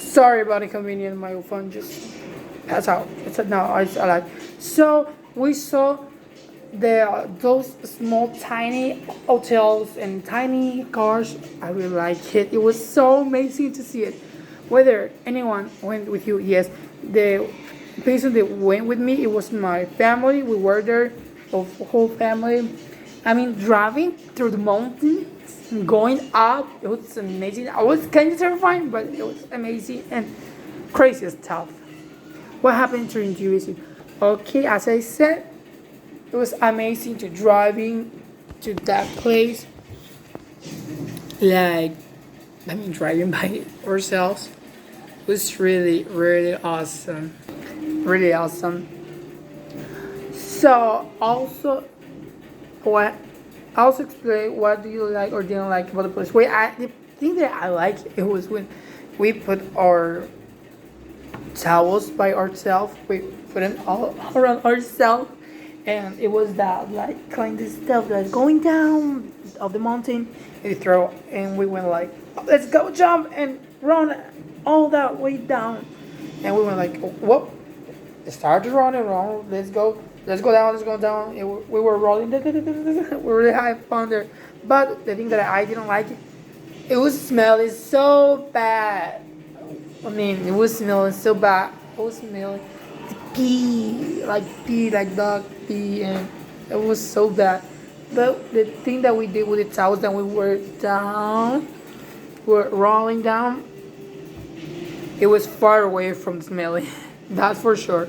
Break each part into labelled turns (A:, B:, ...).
A: Sorry about the inconvenience. My phone just passed out. It's no, it's alive. So we saw those small tiny hotels and tiny cars. I really like it. It was so amazing to see it. Whether anyone went with you, yes. The person that went with me, it was my family. We were there, the whole family. I mean, driving through the mountains, going up, it was amazing. I was kind of terrified, but it was amazing and crazy stuff. What happened during the visit? Okay, as I said, it was amazing to driving to that place. Like, I mean, driving by ourselves was really, really awesome. Really awesome. So, also, what? Also explain what do you like or didn't like about the place. Wait, the thing that I like it was when we put our towels by ourselves. We put them all around ourselves, and it was that like kind of stuff that's going down of the mountain. And we throw, and we went like, let's go jump and run all that way down, and we went like, whoop, started running around. Let's go down. We were rolling, we were really high fun there. But the thing that I didn't like, it was smelling so bad. I mean, it was smelling so bad. It was smelling pee, like dog pee, and it was so bad. But the thing that we did with the towels, that we were rolling down, it was far away from smelling. That's for sure.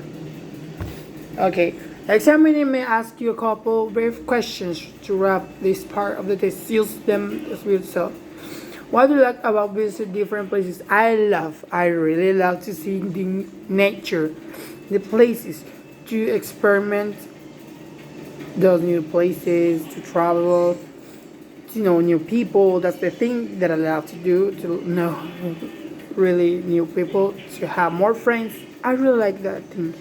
A: Okay, examining may ask you a couple brief questions to wrap this part of the test. Use them as we yourself. What do you like about visiting different places? I really love to see the nature, the places, to experiment those new places, to travel, to know new people. That's the thing that I love to do, to know really new people, to have more friends. I really like that thing.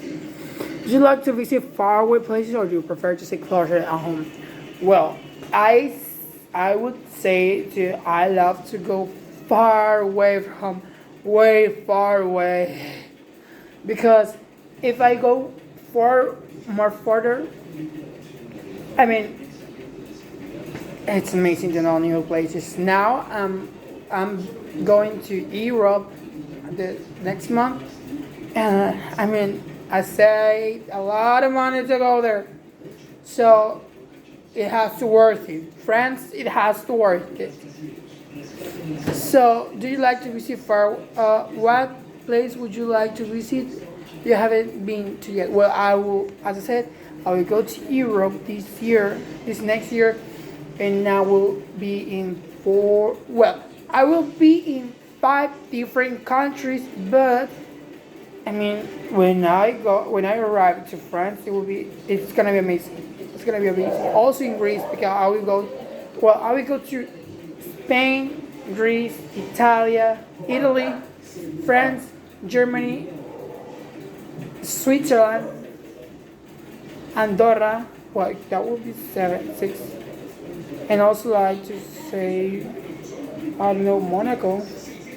A: Do you like to visit faraway places or do you prefer to stay closer at home? Well, I would say I love to go far away from home, way far away. Because if I go more further, I mean, it's amazing to know new places. Now I'm going to Europe the next month, and I mean I saved a lot of money to go there, so it has to worth it. France, it has to worth it. So, do you like to visit far? What place would you like to visit? You haven't been to yet. Well, I will, as I said, I will go to Europe this next year, and I will be in four. Well, I will be in 5 different countries, but I mean, when I arrive to France, it's gonna be amazing. It's gonna be amazing. Also in Greece, because I will go to Spain, Greece, Italy, France, Germany, Switzerland, Andorra. Well, that would be 6. And also like to say, I don't know, Monaco.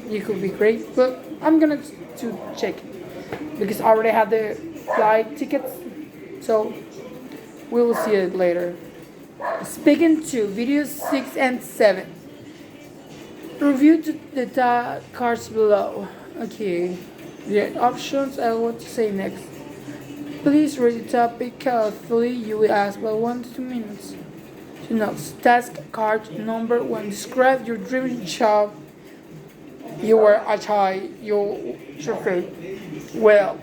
A: It could be great, but I'm gonna to check it because I already have the flight tickets, so we will see it later. Speaking to videos 6 and 7. Review the cards below. Okay, the options I want to say next. Please read the topic carefully. You will ask about 1 to 2 minutes. To notes. Task card number 1. Describe your dream job. You were a child. You should. Well,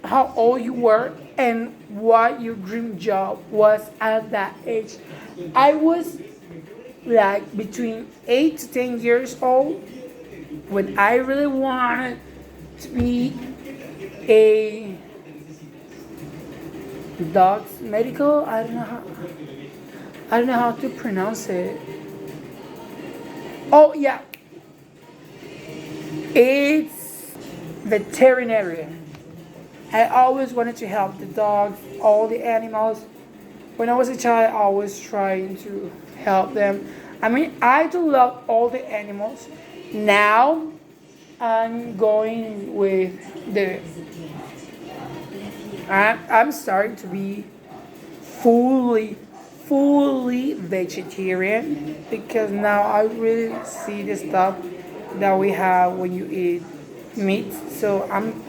A: how old you were and what your dream job was at that age. I was like between 8 to 10 years old when I really wanted to be a dog's medical. I don't know how to pronounce it. Oh yeah, it's veterinarian. I always wanted to help the dogs, all the animals. When I was a child, I was trying to help them. I mean, I do love all the animals. Now, I'm going with the. I'm starting to be fully, fully vegetarian because now I really see the stuff that we have when you eat meat. So I'm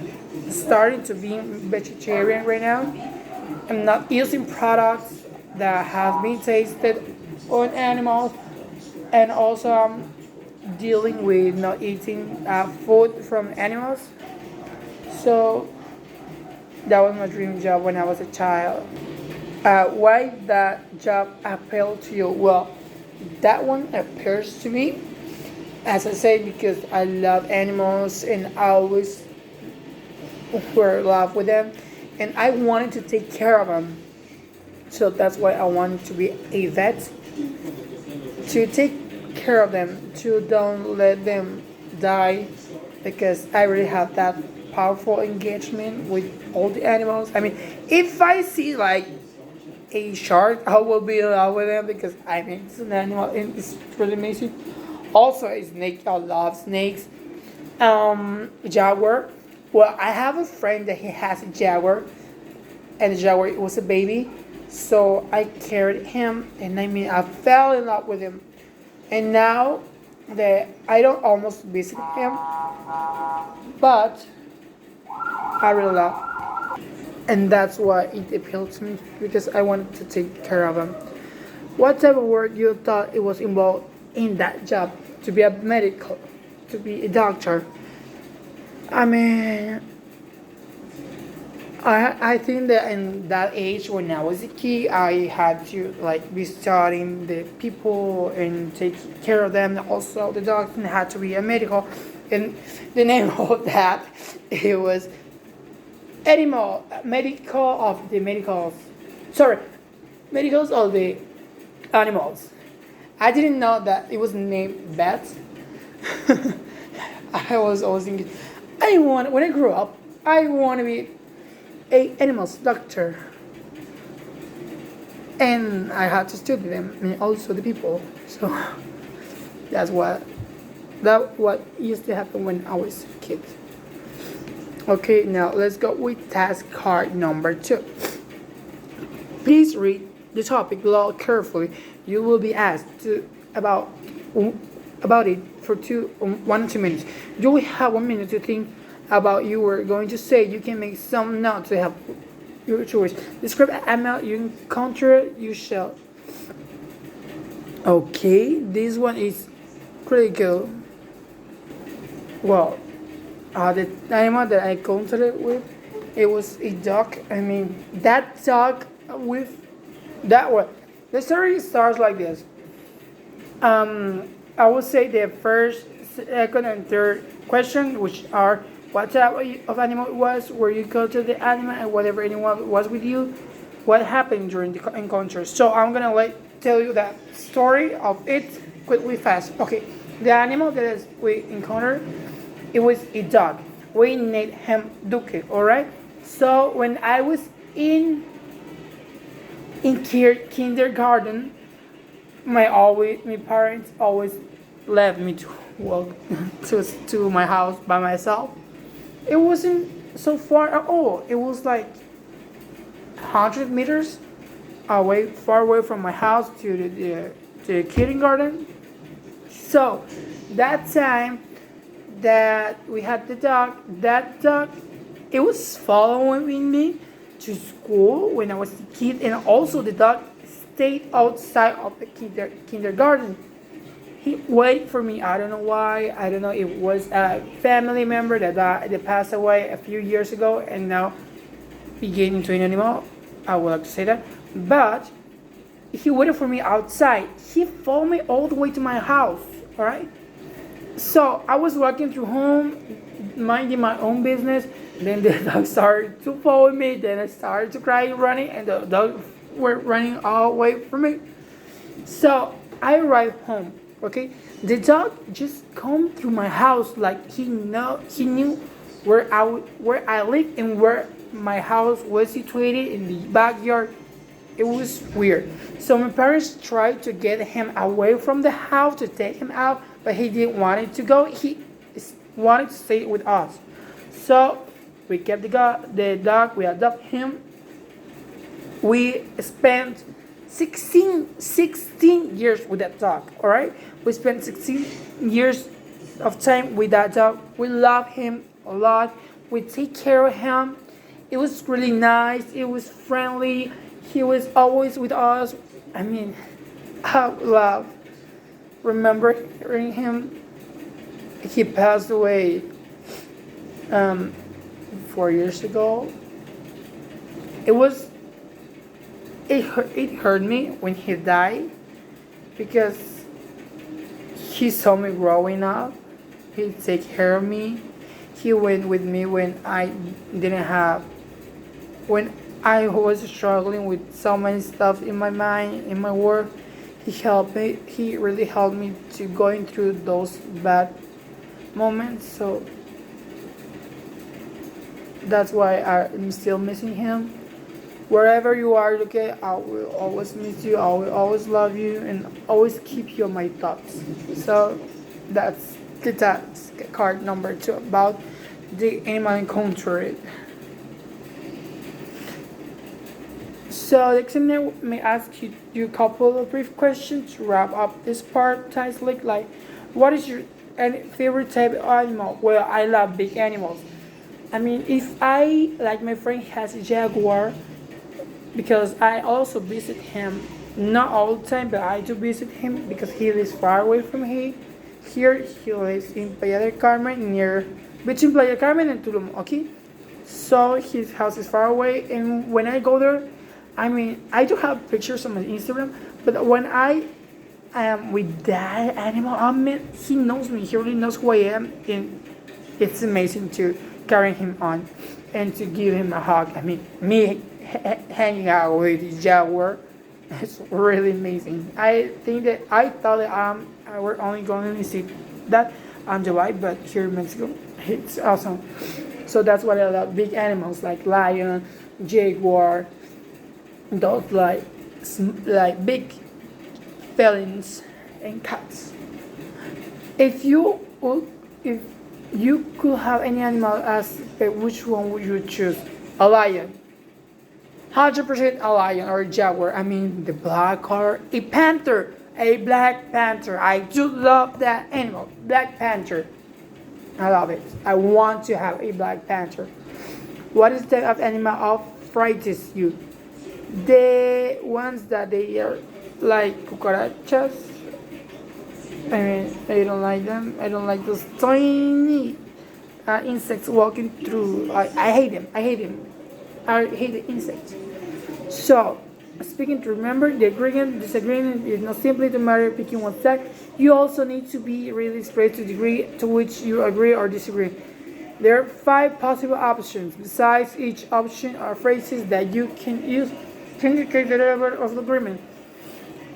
A: starting to be vegetarian right now. I'm not using products that have been tasted on animals, and also I'm dealing with not eating food from animals. So that was my dream job when I was a child. Why that job appealed to you? Well, that one appears to me, as I said, because I love animals and I always were in love with them, and I wanted to take care of them. So that's why I wanted to be a vet, to take care of them, to don't let them die, because I really have that powerful engagement with all the animals. I mean, if I see like a shark, I will be in love with them because I mean it's an animal and it's really amazing. Also, a snake, I love snakes. Jaguar. Well, I have a friend that he has a jaguar, and the jaguar was a baby, so I carried him, and I mean I fell in love with him, and now that I don't almost visit him, but I really love, and that's why it appealed to me because I wanted to take care of him. What type of work you thought it was involved in that job? To be a medical, to be a doctor. I mean, I think that in that age when I was a kid, I had to like be studying the people and take care of them. Also, the doctor had to be a medical, and the name of that it was animal medical of the medicals. Sorry, medicals of the animals. I didn't know that it was named vet. I was always thinking, I want when I grew up, I want to be a animals doctor, and I had to study them and also the people. So that's what used to happen when I was a kid. Okay, now let's go with task card number 2. Please read the topic below carefully. You will be asked about it for 1 to 2 minutes. You will have 1 minute to think about you were going to say. You can make some notes to help your choice. Describe an animal you encounter. You shall. Okay, this one is critical. Well, the animal that I encountered with, it was a dog. I mean, that dog with that one. The story starts like this. I would say the first, second, and third question, which are what type of animal it was, where you go to the animal, and whatever animal was with you, what happened during the encounter. So I'm gonna tell you that story of it quickly, fast. Okay, the animal that we encountered, it was a dog. We named him Duque. All right. So when I was in kindergarten, my parents always left me to walk to my house by myself. It wasn't so far at all. It was like 100 meters away, far away from my house to the kindergarten. So that time that we had the dog, that dog, it was following me to school when I was a kid, and also the dog stayed outside of the kindergarten. He waited for me. I don't know why. I don't know. It was a family member that passed away a few years ago, and now he gained into an animal. I would like to say that, but he waited for me outside. He followed me all the way to my house. All right. So I was walking through home, minding my own business. Then the dog started to follow me. Then I started to cry, running, and the dog were running all the way from me. So I arrived home. Okay, the dog just come through my house like he knew where I lived and where my house was situated in the backyard. It was weird. So my parents tried to get him away from the house to take him out, but he didn't want it to go. He wanted to stay with us. So we kept the dog, we adopted him. We spent 16 years with that dog, all right? We spent 16 years of time with that dog. We love him a lot. We take care of him. It was really nice. It was friendly. He was always with us. I mean, I love remember hearing him. He passed away 4 years ago. It was it hurt me when he died because he saw me growing up. He take care of me. He went with me when I didn't have when I was struggling with so many stuff in my mind, in my work. He helped me. He really helped me to going through those bad moments. So that's why I'm still missing him. Wherever you are, okay, I will always miss you. I will always love you and always keep you on my thoughts. So that's the task card number 2 about the animal encounter. So the examiner may ask you a couple of brief questions to wrap up this part. Times like what is your favorite type of animal? Well, I love big animals. I mean, if I, like my friend has a jaguar, because I also visit him, not all the time, but I do visit him because he lives far away from here. Here, he lives in Playa del Carmen, between Playa del Carmen and Tulum, okay? So his house is far away, and when I go there, I mean, I do have pictures on my Instagram, but when I am with that animal, I mean, he knows me, he really knows who I am, and it's amazing to carry him on and to give him a hug. I mean, me hanging out with the jaguar, it's really amazing. I think that I thought that we're only going to see that on July, but here in Mexico, it's awesome. So that's what I love, big animals like lion, jaguar, those like big felines and cats. If you could have any animal as pet, which one would you choose? A lion. 100% a lion or a jaguar. I mean, the black color. A panther. A black panther. I do love that animal. Black panther. I love it. I want to have a black panther. What is the type of animal frightens you? The ones that they are like cucarachas. I mean, I don't like them. I don't like those tiny insects walking through. I hate them. I hate them. I hate the insects. So, speaking to remember, the agreement, disagreement is not simply the matter of picking one side. You also need to be really expressed to the degree to which you agree or disagree. There are 5 possible options. Besides each option are phrases that you can use to indicate the level of agreement.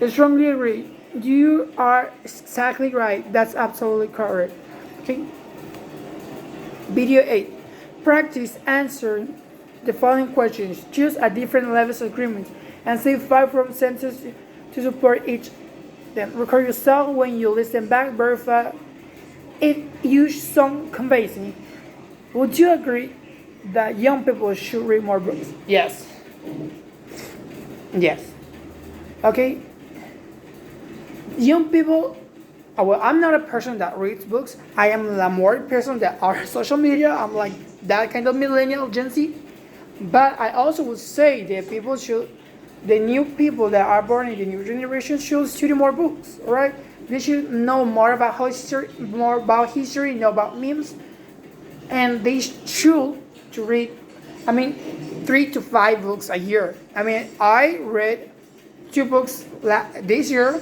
A: I strongly agree. You are exactly right. That's absolutely correct. Okay. Video 8. Practice answering the following questions. Choose a different levels of agreement and say 5 from sentences to support each. Then record yourself when you listen back. Verify if you sound convincing. Would you agree that young people should read more books? Yes. Yes. Okay. Young people, well, I'm not a person that reads books. I am a more person that are social media. I'm like that kind of millennial Gen Z. But I also would say that the new people that are born in the new generation should study more books, right? They should know more about history, know about memes, and they should to read, 3 to 5 books a year. I read 2 books this year.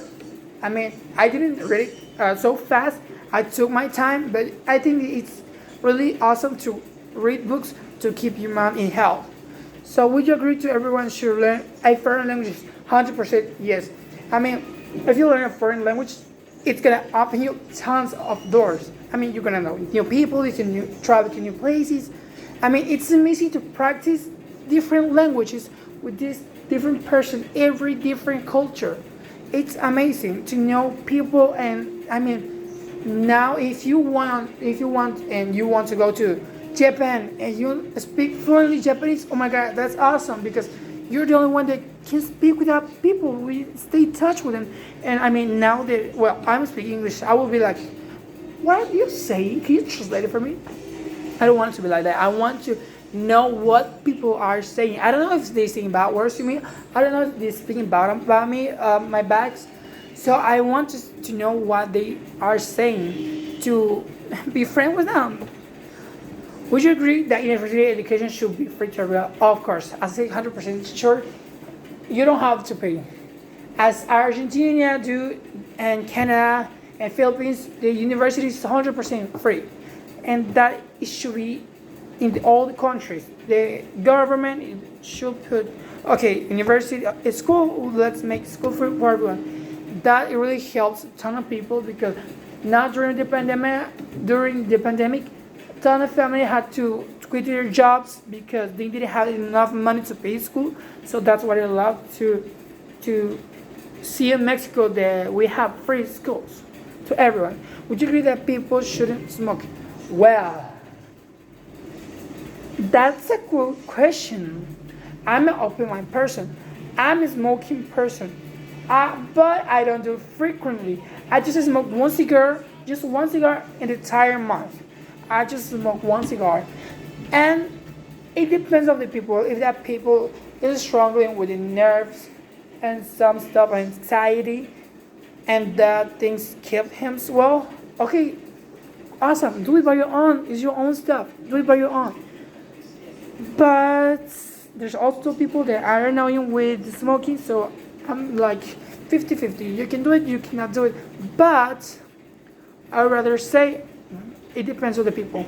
A: I didn't read it so fast. I took my time, but I think it's really awesome to read books to keep your mind in health. So would you agree to everyone should learn a foreign language? 100% yes. If you learn a foreign language, it's gonna open you tons of doors. You're gonna know new people, you can travel to new places. It's amazing to practice different languages with this different person, every different culture. It's amazing to know people, and Now, if you want, and you want to go to Japan and you speak fluently Japanese, oh my God, that's awesome because you're the only one that can speak with that people. We stay in touch with them, and I mean now that well, I'm speaking English, I will be like, what are you saying? Can you translate it for me? I don't want it to be like that. I want to know what people are saying. I don't know if they're saying bad words to me. I don't know if they're speaking about me, my bags. So I want to know what they are saying to be friend with them. Would you agree that university education should be free to everyone? Of course, I say 100% sure. You don't have to pay. As Argentina do, and Canada and Philippines, the university is 100% free, and that it should be in all the countries. The government should put okay, university, school. Let's make school free for everyone. That it really helps a ton of people because now during the pandemic, a ton of family had to quit their jobs because they didn't have enough money to pay school. So that's what I love to see in Mexico that we have free schools to everyone. Would you agree that people shouldn't smoke? Well, that's a good question. I'm an open mind person. I'm a smoking person. But I don't do it frequently. I just smoke just one cigar in the entire month. I just smoke one cigar. And it depends on the people. If that people is struggling with the nerves and some stuff, anxiety, and that things keep him well, okay, awesome. Do it by your own. It's your own stuff. Do it by your own. But there's also people that are annoying with smoking, so I'm like 50-50. You can do it, you cannot do it. But I would rather say it depends on the people.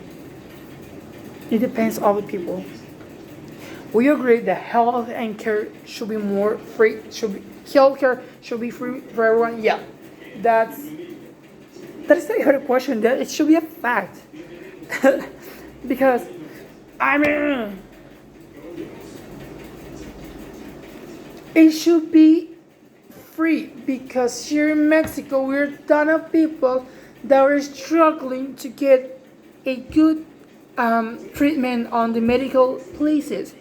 A: It depends on the people. We agree that health and care should be more free. Healthcare should be free for everyone. Yeah, that's that is the other question. That it should be a fact. Because I mean, it should be free because here in Mexico we're a ton of people that are struggling to get a good treatment on the medical places.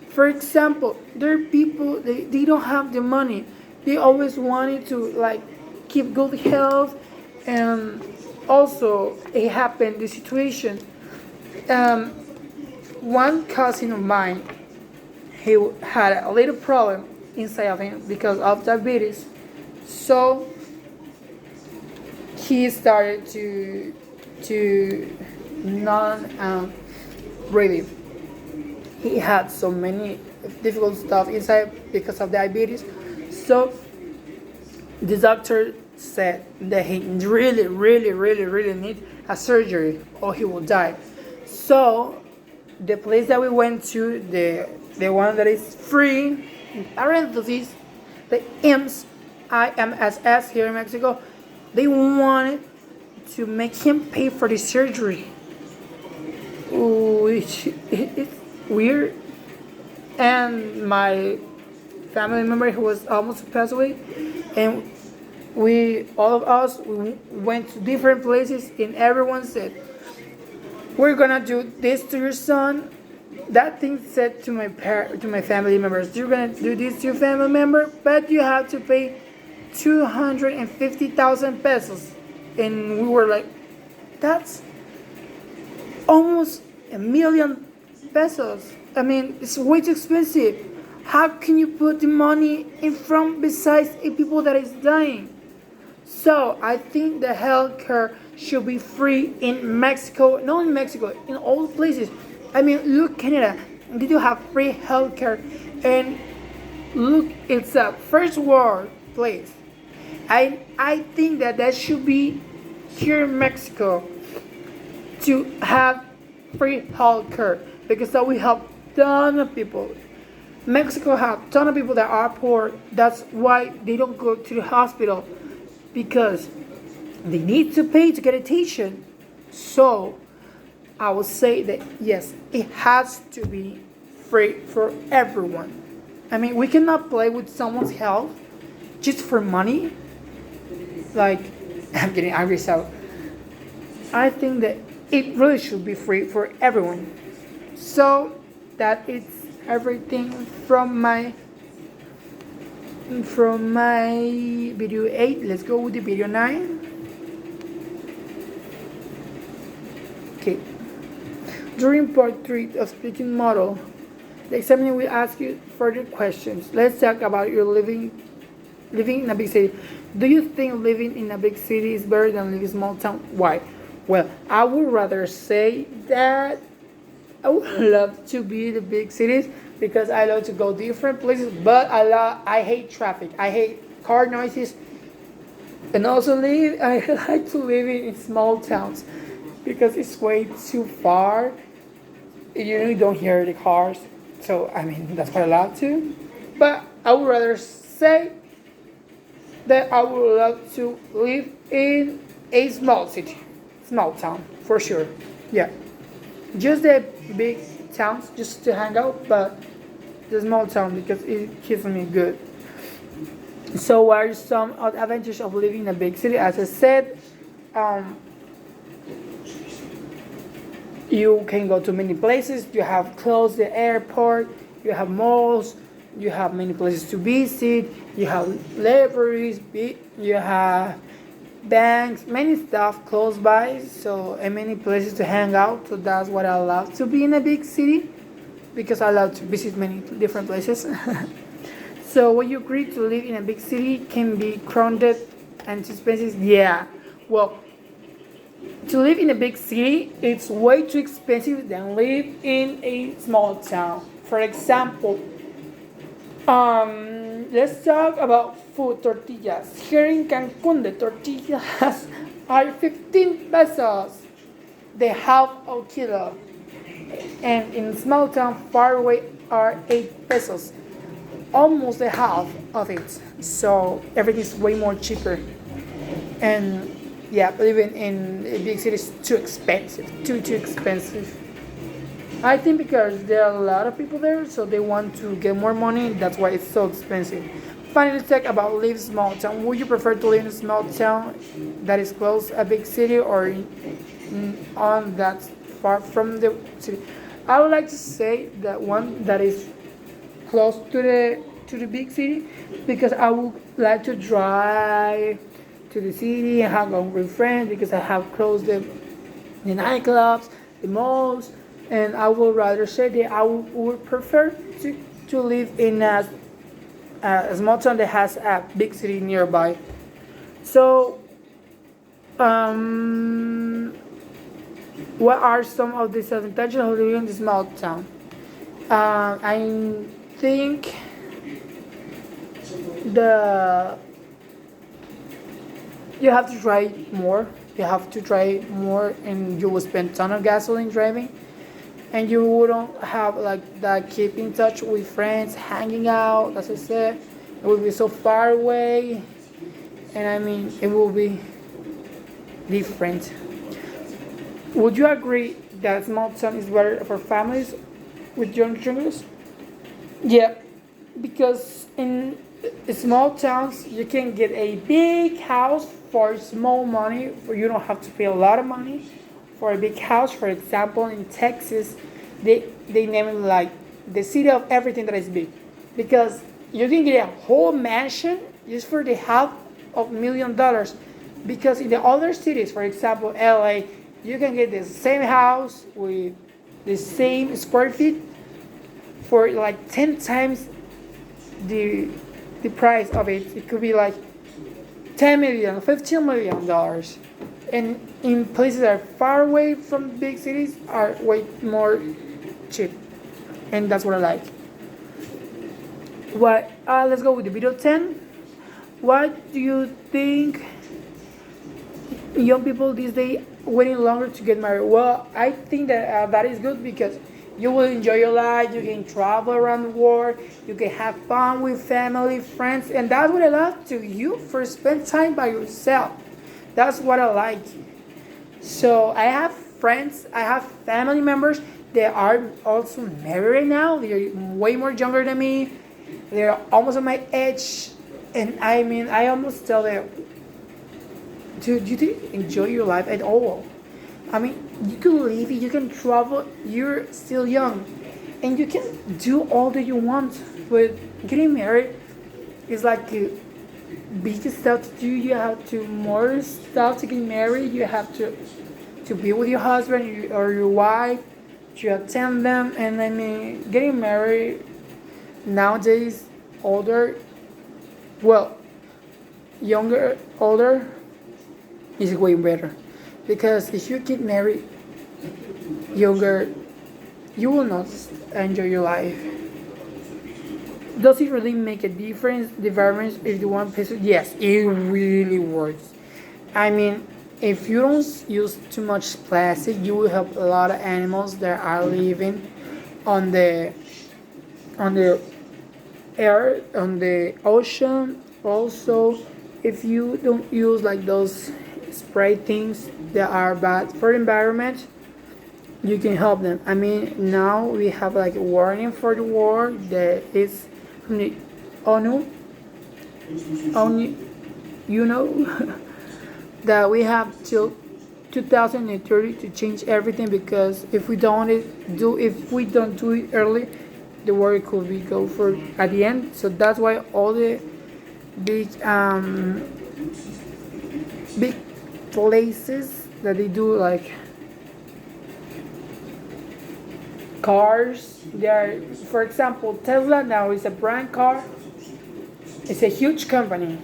A: For example, there are people they don't have the money. They always wanted to like keep good health, and also it happened the situation. Um, One cousin of mine, he had a little problem inside of him because of diabetes. So he started to non really. He had so many difficult stuff inside because of diabetes. So the doctor said that he really need a surgery or he will die. So the place that we went to, the one that is free, in parentheses, the IMSS here in Mexico, they wanted to make him pay for the surgery, which it's weird. And my family member who was almost passed away, and all of us, we went to different places, and everyone said, we're gonna do this to your son. That thing said to my family members, you're gonna do this to your family member, but you have to pay 250,000 pesos. And we were like, that's almost a million pesos. I mean, it's way too expensive. How can you put the money in front besides a people that is dying? So I think the healthcare should be free in Mexico, not in Mexico, in all places. I mean, look, Canada, they do have free healthcare, and look, it's a first world place. I think that should be here in Mexico to have free healthcare because that will help ton of people. Mexico have ton of people that are poor. That's why they don't go to the hospital because they need to pay to get attention. So I would say that yes, it has to be free for everyone. I mean, we cannot play with someone's health just for money. Like, I'm getting angry, so I think that it really should be free for everyone. So that it's everything from my video 8. Let's go with the video 9. Okay. During part 3 of speaking model, the examiner will ask you further questions. Let's talk about your living in a big city. Do you think living in a big city is better than living in a small town? Why? Well, I would rather say that I would love to be in the big cities because I love to go different places, but I hate traffic. I hate car noises, and also I like to live in small towns because it's way too far. You really don't hear the cars, so I mean that's what I love to. But I would rather say that I would love to live in a small city, small town for sure. Yeah, just the big towns just to hang out, but the small town because it keeps me good. So, what are some advantages of living in a big city? As I said, um, you can go to many places. You have close the airport. You have malls. You have many places to visit. You have libraries. You have banks, many stuff close by. So and many places to hang out. So that's what I love to be in a big city because I love to visit many different places. So would you agree to live in a big city can be crowded and too expensive? Yeah. Well, to live in a big city, it's way too expensive than live in a small town. For example, let's talk about food tortillas. Here in Cancun, the tortillas are 15 pesos, the half of kilo, and in small town far away are 8 pesos, almost the half of it. So everything is way more cheaper, and yeah, living in a big city is too expensive, too expensive. I think because there are a lot of people there, so they want to get more money. That's why it's so expensive. Finally, let's talk about live small town. Would you prefer to live in a small town that is close a big city or on that far from the city? I would like to say that one that is close to the big city because I would like to drive to the city and hang out with friends because I have closed the nightclubs, the malls, and I would rather say that I would prefer to live in a small town that has a big city nearby. So, what are some of the disadvantages of living in a small town? I think the you have to try more. You have to try more, and you will spend a ton of gasoline driving, and you wouldn't have like that keep in touch with friends, hanging out. As I said, it will be so far away, and I mean it will be different. Would you agree that small town is better for families with young children? Yeah, because in small towns you can get a big house for small money. For you don't have to pay a lot of money for a big house. For example, in Texas, they name it like the city of everything that is big, because you can get a whole mansion just for the $500,000. Because in the other cities, for example, LA, you can get the same house with the same square feet for like 10 times the price of it. It could be like 10 million, $15 million. And in places that are far away from big cities are way more cheap. And that's what I like. What let's go with the video 10. What do you think young people these days waiting longer to get married? Well, I think that that is good because you will enjoy your life, you can travel around the world, you can have fun with family, friends, and that's what I love to you for spend time by yourself. That's what I like. So I have friends, I have family members that are also married right now. They're way more younger than me. They're almost at my age, and I mean I almost tell them, dude, you didn't enjoy your life at all. I mean, you can live, you can travel, you're still young. And you can do all that you want. But getting married is like a big stuff to do. You have to more stuff to get married. You have to be with your husband or your wife, to attend them. And I mean, getting married nowadays, older, well, younger, older, is way better. Because if you get married younger, you will not enjoy your life. Does it really make a difference? The variance if you want peso? Yes, it really works. I mean, if you don't use too much plastic, you will help a lot of animals that are living on the air, on the ocean. Also, if you don't use like those spray things that are bad for the environment, you can help them. I mean, now we have like a warning for the war that is from the ONU, ONU, you know, that we have till 2030 to change everything because if we don't do it early, the war could be go for at the end. So that's why all the big big places that they do like cars. They are, for example, Tesla now is a brand car. It's a huge company.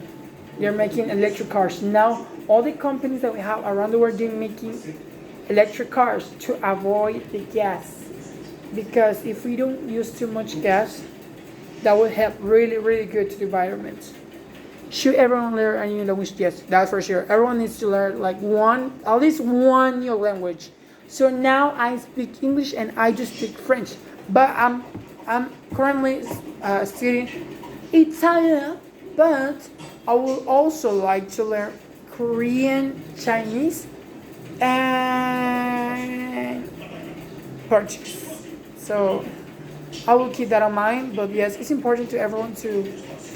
A: They're making electric cars now. All the companies that we have around the world, they're making electric cars to avoid the gas. Because if we don't use too much gas, that will help really, really good to the environment. Should everyone learn a new language? Yes, that's for sure. Everyone needs to learn like at least one new language. So now I speak English and I just speak French, but I'm currently studying Italian. But I would also like to learn Korean, Chinese, and Portuguese. So I will keep that in mind. But yes, it's important to everyone to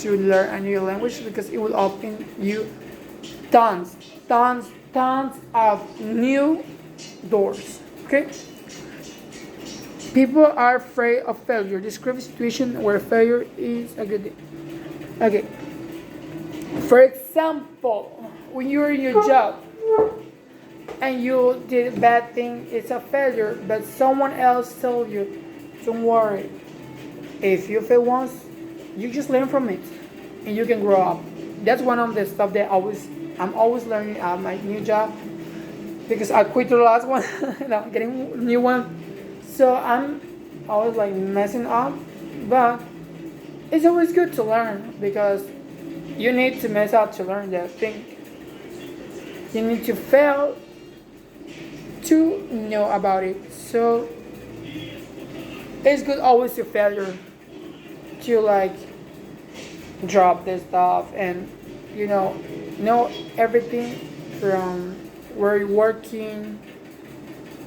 A: learn a new language because it will open you tons, tons, tons of new doors. Okay? People are afraid of failure. Describe a situation where failure is a good thing. Okay. For example, when you're in your job and you did a bad thing, it's a failure, but someone else told you, don't worry. If you fail once, you just learn from it and you can grow up. That's one of the stuff that I'm always learning at my new job because I quit the last one and I'm getting a new one. So I'm always like messing up, but it's always good to learn because you need to mess up to learn that thing. You need to fail to know about it. So it's good always to failure to like drop this stuff and know everything from where you're working.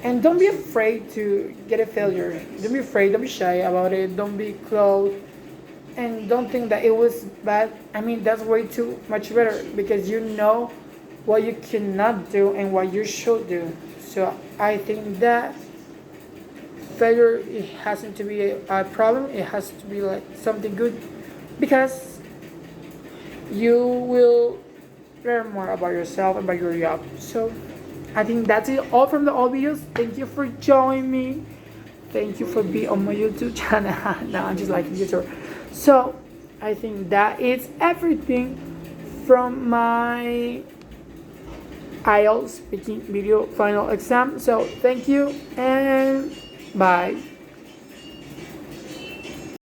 A: And don't be afraid to get a failure. Don't be afraid, don't be shy about it, don't be closed. And don't think that it was bad. I mean, that's way too much better because you know what you cannot do and what you should do. So I think that failure, it hasn't to be a problem. It has to be like something good because you will learn more about yourself and about your job. So I think that's it all from the old videos. Thank you for joining me. Thank you for being on my YouTube channel. No, I'm just like YouTube. So I think that is everything from my IELTS speaking video final exam. So thank you and bye.